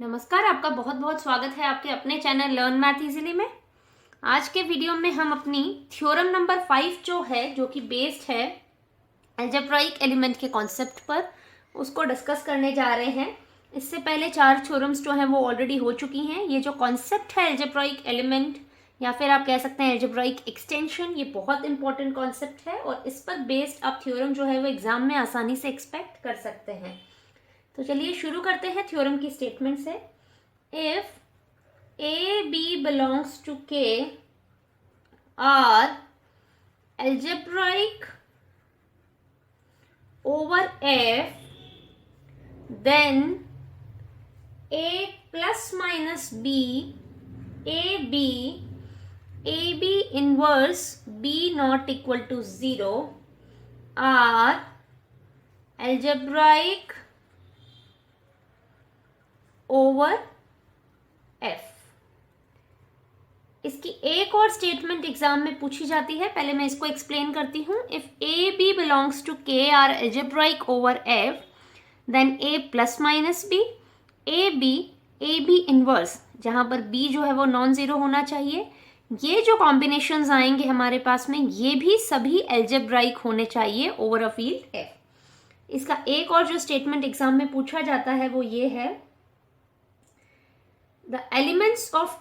नमस्कार, आपका बहुत बहुत स्वागत है आपके अपने चैनल लर्न मैथ इजीली में। आज के वीडियो में हम अपनी थ्योरम नंबर 5 जो है, जो कि बेस्ड है अलजेब्राइक एलिमेंट के कॉन्सेप्ट पर, उसको डिस्कस करने जा रहे हैं। इससे पहले 4 थ्योरम्स जो हैं वो ऑलरेडी हो चुकी हैं। ये जो कॉन्सेप्ट है अलजेब्राइक एलिमेंट या फिर आप कह सकते हैं अलजेब्राइक एक्सटेंशन, ये बहुत इंपॉर्टेंट कॉन्सेप्ट है और इस पर बेस्ड आप थ्योरम जो है वो एग्जाम में आसानी से एक्सपेक्ट कर सकते हैं। तो चलिए शुरू करते हैं थ्योरम की स्टेटमेंट से। If A B belongs to K are algebraic over f, then a plus minus b, ab, ab inverse b not equal to 0 are algebraic over f। इसकी एक और स्टेटमेंट एग्जाम में पूछी जाती है, पहले मैं इसको एक्सप्लेन करती हूँ। If A B belongs to K R algebraic over F, then a plus minus B, A B inverse, जहाँ पर बी जो है वो नॉन जीरो होना चाहिए। ये जो कॉम्बिनेशंस आएंगे हमारे पास में, ये भी सभी अलजेब्राइक होने चाहिए ओवर अ फील्ड एफ। इसका एक और जो स्टेटमेंट एग्जाम में पूछा जाता है वो ये है, the elements of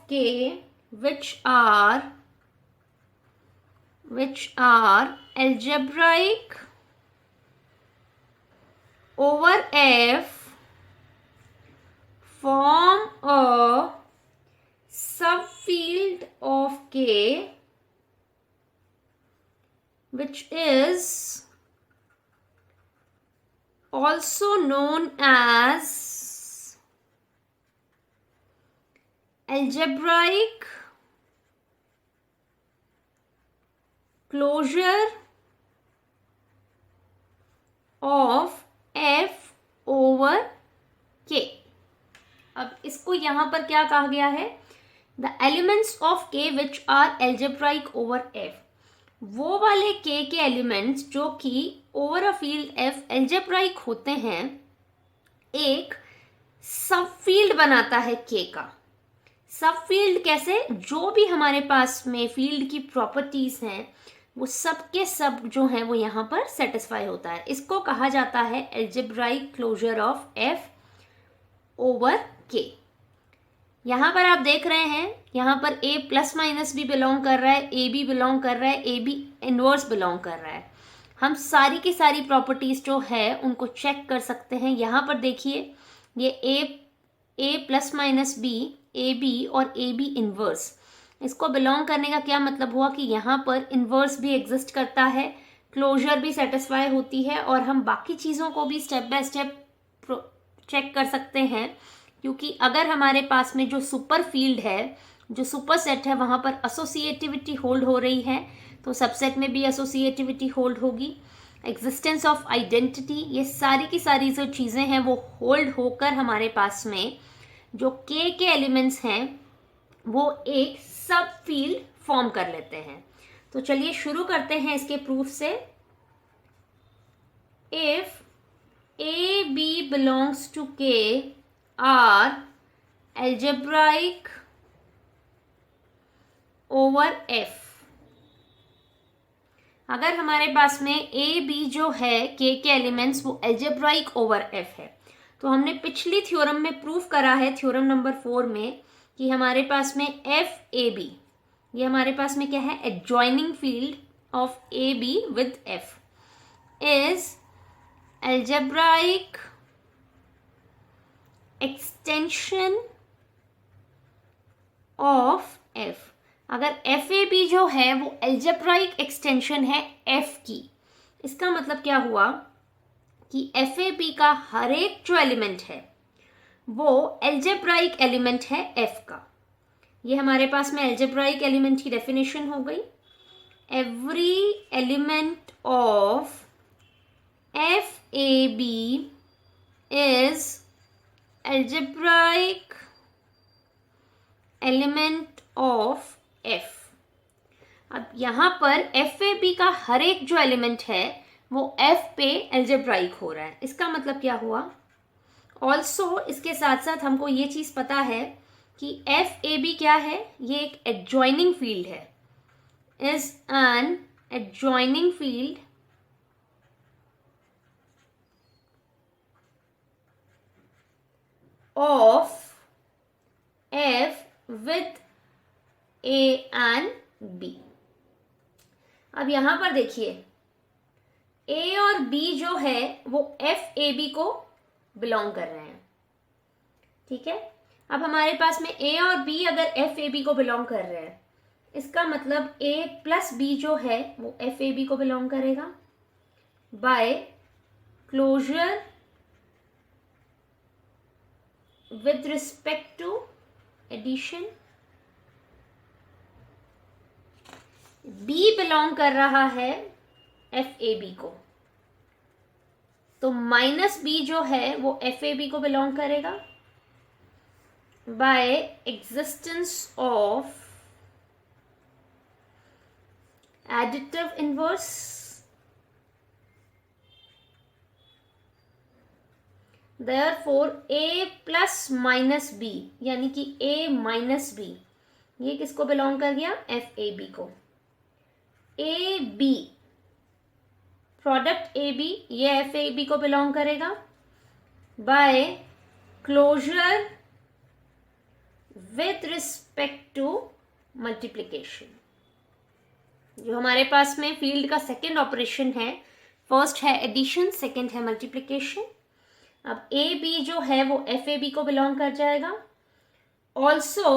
K which are algebraic over F form a subfield of K which is also known as algebraic closure of f over k। अब इसको यहां पर क्या कहा गया है, the elements of k which are algebraic over f, वो वाले k के एलिमेंट्स जो कि over a field f algebraic होते हैं, एक सब फील्ड बनाता है k का। सब फील्ड कैसे, जो भी हमारे पास में फील्ड की प्रॉपर्टीज हैं वो सब के सब जो हैं वो यहाँ पर सेटिस्फाई होता है। इसको कहा जाता है algebraic closure of f over k। यहाँ पर आप देख रहे हैं, यहाँ पर a प्लस माइनस भी बिलोंग कर रहा है, a भी बिलोंग कर रहा है, a भी इनवर्स बिलोंग कर रहा है। हम सारी की सारी प्रॉपर्टीज जो है उनको चेक कर सकते हैं। यहाँ पर देखिए, ये a plus minus b, A B और ए बी इनवर्स, इसको बिलोंग करने का क्या मतलब हुआ कि यहाँ पर इनवर्स भी एग्जिस्ट करता है, क्लोजर भी सेटिस्फाई होती है और हम बाकी चीज़ों को भी स्टेप बाय स्टेप चेक कर सकते हैं। क्योंकि अगर हमारे पास में जो सुपर फील्ड है, जो सुपर सेट है, वहाँ पर एसोसिएटिविटी होल्ड हो रही है, तो सबसेट में भी एसोसिएटिविटी होल्ड होगी। एग्जिस्टेंस ऑफ आइडेंटिटी, ये सारी की सारी जो चीज़ें हैं वो होल्ड होकर हमारे पास में जो K के एलिमेंट्स हैं वो एक सब फील्ड फॉर्म कर लेते हैं। तो चलिए शुरू करते हैं इसके प्रूफ से। If A B belongs to K are algebraic over F, अगर हमारे पास में ए बी जो है K के एलिमेंट्स वो algebraic ओवर F है, तो हमने पिछली थ्योरम में प्रूफ करा है, थ्योरम नंबर 4 में, कि हमारे पास में एफ ए बी, ये हमारे पास में क्या है, adjoining field of A be with F is algebraic extension of F. अगर एफ ए बी जो है वो algebraic एक्सटेंशन है एफ की, इसका मतलब क्या हुआ कि एफ ए बी का हर एक जो एलिमेंट है वो अलजेब्राइक एलिमेंट है एफ का। ये हमारे पास में अलजेब्राइक एलिमेंट की डेफिनेशन हो गई। Every element of F A B is algebraic element of F. अब यहाँ पर एफ ए बी का हर एक जो एलिमेंट है वो एफ पे एल्जेब्राइक हो रहा है। इसका मतलब क्या हुआ? ऑल्सो इसके साथ साथ हमको ये चीज़ पता है कि एफ ए बी क्या है, ये एक एडजॉइनिंग फील्ड है, is an adjoining field of F with A and B. अब यहां पर देखिए ए और बी जो है वो एफ ए बी को बिलोंग कर रहे हैं, ठीक है। अब हमारे पास में ए और बी अगर एफ ए बी को बिलोंग कर रहे हैं, इसका मतलब ए प्लस बी जो है वो एफ ए बी को बिलोंग करेगा by closure with respect to addition. B belong कर रहा है एफ ए बी को, तो माइनस बी जो है वो एफ ए बी को बिलोंग करेगा by existence of additive inverse. Therefore a plus minus B यानी कि a माइनस बी ये किसको बिलोंग कर गया? एफ ए बी को। A B product A B ये एफ ए बी को बिलोंग करेगा by closure with respect to multiplication. जो हमारे पास में फील्ड का सेकेंड ऑपरेशन है, फर्स्ट है एडिशन, सेकेंड है मल्टीप्लिकेशन। अब ए बी जो है वो एफ ए बी को बिलोंग कर जाएगा। ऑल्सो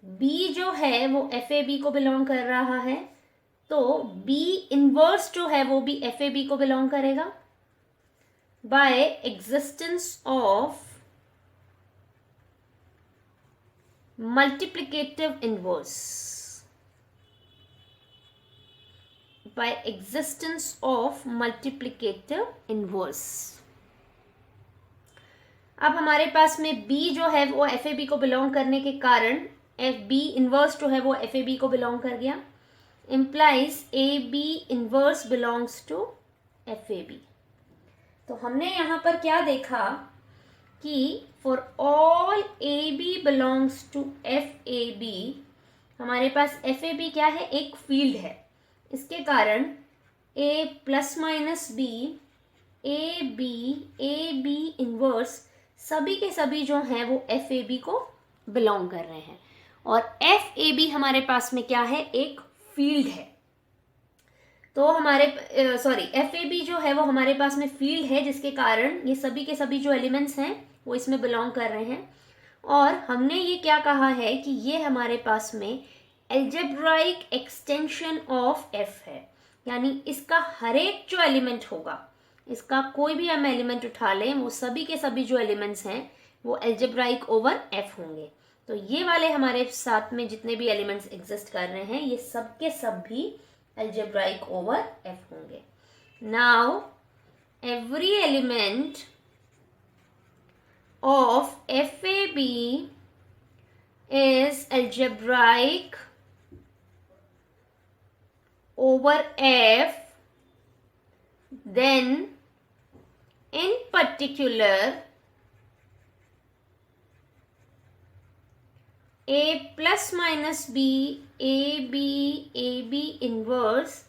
बी जो है वो एफ ए बी को बिलोंग कर रहा है, तो बी इनवर्स जो है वो भी एफ ए बी को बिलोंग करेगा by existence of multiplicative inverse. by existence of multiplicative inverse। अब हमारे पास में b जो है वो एफ ए बी को बिलोंग करने के कारण एफ बी इनवर्स जो है वो एफ ए बी को बिलोंग कर गया, implies A B inverse belongs to F A B. तो हमने यहाँ पर क्या देखा कि for all A B belongs to F A B, हमारे पास एफ ए बी क्या है? एक फील्ड है। इसके कारण a plus minus B, A B inverse सभी के सभी जो हैं वो एफ ए बी को बिलोंग कर रहे हैं, और एफ ए बी हमारे पास में क्या है? एक फील्ड है। तो हमारे एफ ए बी जो है वो हमारे पास में फील्ड है, जिसके कारण ये सभी के सभी जो एलिमेंट्स हैं वो इसमें बिलोंग कर रहे हैं। और हमने ये क्या कहा है कि ये हमारे पास में एल्जेब्राइक एक्सटेंशन ऑफ एफ है, यानी इसका हर एक जो एलिमेंट होगा, इसका कोई भी हम एलिमेंट उठा लें, वो सभी के सभी जो एलिमेंट्स हैं वो एल्जेब्राइक ओवर एफ होंगे। तो ये वाले हमारे साथ में जितने भी एलिमेंट्स एग्जिस्ट कर रहे हैं ये सब के सब भी एल्जेब्राइक ओवर एफ होंगे। Now every element of F A B is algebraic over f, then in particular a plus minus b, a b inverse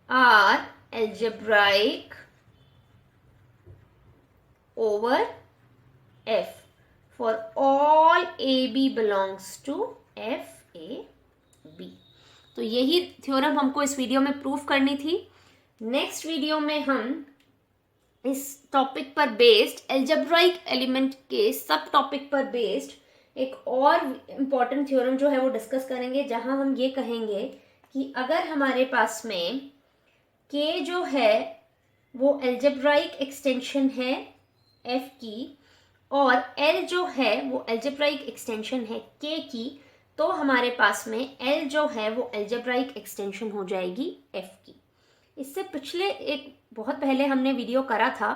are algebraic over f for all a b belongs to f a b। तो यही theorem हमको इस video में proof करनी थी। Next video में हम इस टॉपिक पर बेस्ड एल्जेब्राइक एलिमेंट के सब टॉपिक पर बेस्ड एक और इम्पॉर्टेंट थ्योरम जो है वो डिस्कस करेंगे, जहां हम ये कहेंगे कि अगर हमारे पास में k जो है वो एल्जेब्राइक एक्सटेंशन है f की और l जो है वो एल्जेब्राइक एक्सटेंशन है k की, तो हमारे पास में l जो है वो एल्जेब्राइक एक्सटेंशन हो जाएगी f की। इससे पिछले एक बहुत पहले हमने वीडियो करा था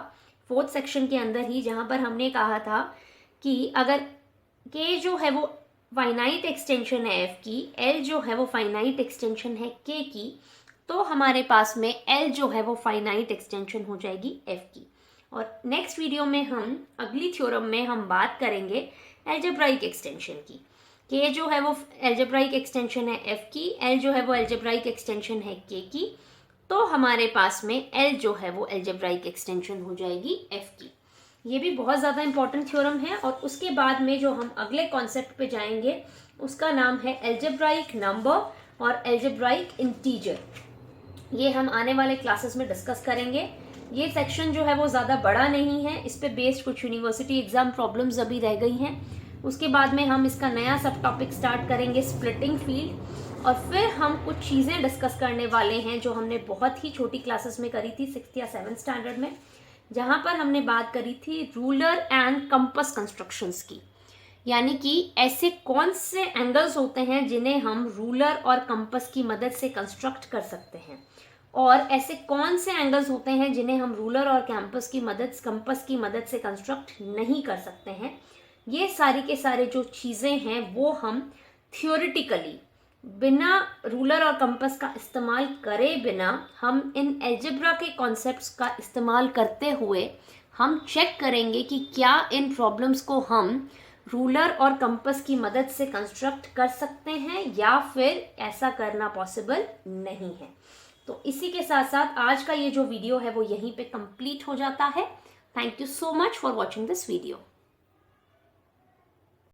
फोर्थ सेक्शन के अंदर ही, जहाँ पर हमने कहा था कि अगर k जो है वो फाइनाइट एक्सटेंशन है f की, l जो है वो फाइनाइट एक्सटेंशन है k की, तो हमारे पास में L जो है वो फाइनाइट एक्सटेंशन हो जाएगी F की। और नेक्स्ट वीडियो में हम अगली थ्योरम में हम बात करेंगे एल्जेब्राइक एक्सटेंशन की। K जो है वो एल्जेब्राइक एक्सटेंशन है F की, L जो है वो एल्जेब्राइक एक्सटेंशन है K की, तो हमारे पास में L जो है वो एल्जेब्राइक एक्सटेंशन हो जाएगी F की। ये भी बहुत ज़्यादा इंपॉर्टेंट थ्योरम है। और उसके बाद में जो हम अगले कॉन्सेप्ट पे जाएंगे उसका नाम है एल्जेब्राइक नंबर और एल्जेब्राइक इंटीजर। ये हम आने वाले क्लासेस में डिस्कस करेंगे। ये सेक्शन जो है वो ज़्यादा बड़ा नहीं है, इस पे बेस्ड कुछ यूनिवर्सिटी एग्जाम प्रॉब्लम्स अभी रह गई हैं। उसके बाद में हम इसका नया सब टॉपिक स्टार्ट करेंगे, स्प्लिटिंग फील्ड। और फिर हम कुछ चीज़ें डिस्कस करने वाले हैं जो हमने बहुत ही छोटी क्लासेस में करी थी, 6th या 7th स्टैंडर्ड में, जहाँ पर हमने बात करी थी रूलर एंड कंपस कंस्ट्रक्शंस की। यानी कि ऐसे कौन से एंगल्स होते हैं जिन्हें हम रूलर और कंपस की मदद से कंस्ट्रक्ट कर सकते हैं, और ऐसे कौन से एंगल्स होते हैं जिन्हें हम रूलर और कंपस की मदद से कंस्ट्रक्ट नहीं कर सकते हैं। ये सारी के सारे जो चीज़ें हैं वो हम थियोरिटिकली बिना रूलर और कंपस का इस्तेमाल करे बिना हम इन एल्जेब्रा के कॉन्सेप्ट्स का इस्तेमाल करते हुए हम चेक करेंगे कि क्या इन प्रॉब्लम्स को हम रूलर और कंपस की मदद से कंस्ट्रक्ट कर सकते हैं या फिर ऐसा करना पॉसिबल नहीं है। तो इसी के साथ साथ आज का ये जो वीडियो है वो यहीं पे कंप्लीट हो जाता है। Thank you so much for watching this video.